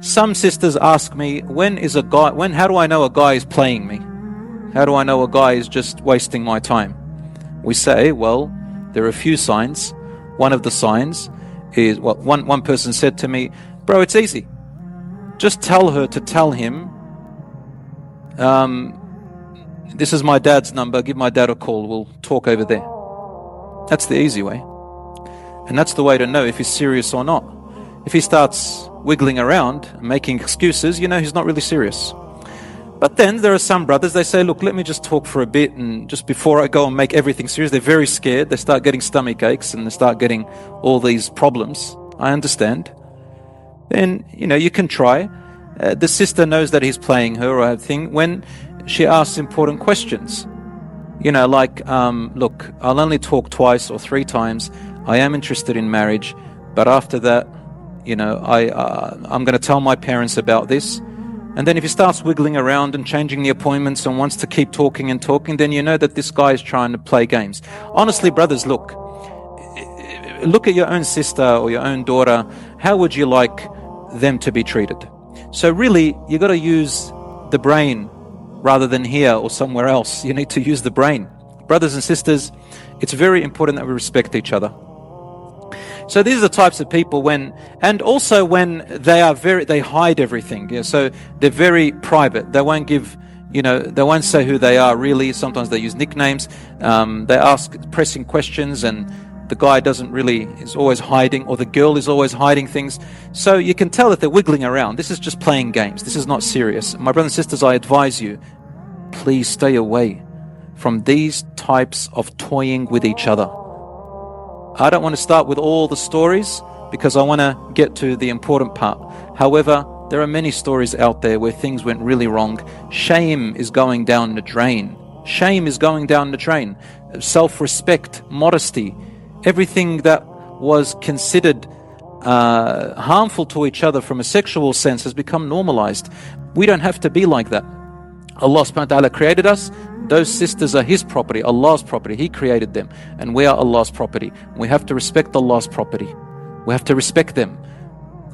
Some sisters ask me, how do I know a guy is playing me? How do I know a guy is just wasting my time? We say, well, there are a few signs. One of the signs is, one person said to me, bro, it's easy. Just tell her to tell him, this is my dad's number, give my dad a call, we'll talk over there. That's the easy way. And that's the way to know if he's serious or not. If he starts wiggling around, making excuses, you know he's not really serious. But then there are some brothers, they say, look, let me just talk for a bit, and just before I go and make everything serious, they're very scared, they start getting stomach aches and they start getting all these problems. I understand. Then, you can try. The sister knows that he's playing her or thing when she asks important questions. Like, look, I'll only talk twice or 3 times. I am interested in marriage, but after that, I'm going to tell my parents about this. And then if he starts wiggling around and changing the appointments and wants to keep talking and talking, then you know that this guy is trying to play games. Honestly, brothers, look at your own sister or your own daughter. How would you like them to be treated? So really, you got to use the brain rather than here or somewhere else. You need to use the brain. Brothers and sisters, it's very important that we respect each other. So these are the types of people when they hide everything. Yeah, so they're very private. They won't they won't say who they are really. Sometimes they use nicknames. They ask pressing questions, and the guy is always hiding, or the girl is always hiding things. So you can tell that they're wiggling around. This is just playing games. This is not serious. My brothers and sisters, I advise you, please stay away from these types of toying with each other. I don't want to start with all the stories because I want to get to the important part. However, there are many stories out there where things went really wrong. Shame is going down the drain. Shame is going down the drain. Self-respect, modesty, everything that was considered harmful to each other from a sexual sense has become normalized. We don't have to be like that. Allah subhanahu wa ta'ala created us. Those sisters are His property, Allah's property. He created them, and we are Allah's property. We have to respect Allah's property. We have to respect them.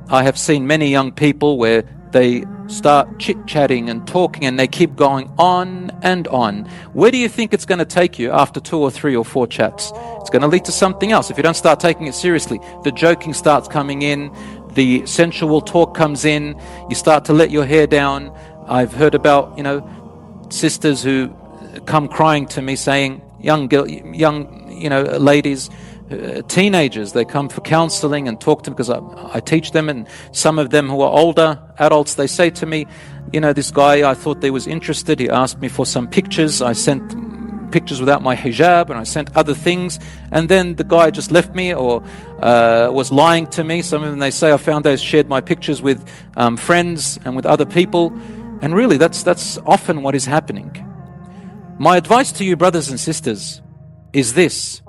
I have seen many young people where they start chit-chatting and talking, and they keep going on and on. Where do you think it's going to take you after 2 or 3 or 4 chats? It's going to lead to something else. If you don't start taking it seriously, the joking starts coming in, the sensual talk comes in, you start to let your hair down. I've heard about, sisters who come crying to me saying, young ladies, teenagers, they come for counseling and talk to me because I teach them, and some of them who are older adults, they say to me, this guy, I thought they was interested, he asked me for some pictures, I sent pictures without my hijab, and I sent other things, and then the guy just left me or was lying to me. Some of them, they say, I found they shared my pictures with friends and with other people, and really that's often what is happening. My advice to you, brothers and sisters, is this.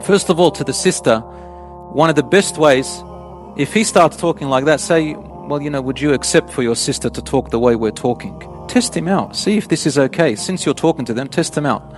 First of all, to the sister, one of the best ways, if he starts talking like that, say, well, would you accept for your sister to talk the way we're talking? Test him out. See if this is okay. Since you're talking to them, test him out.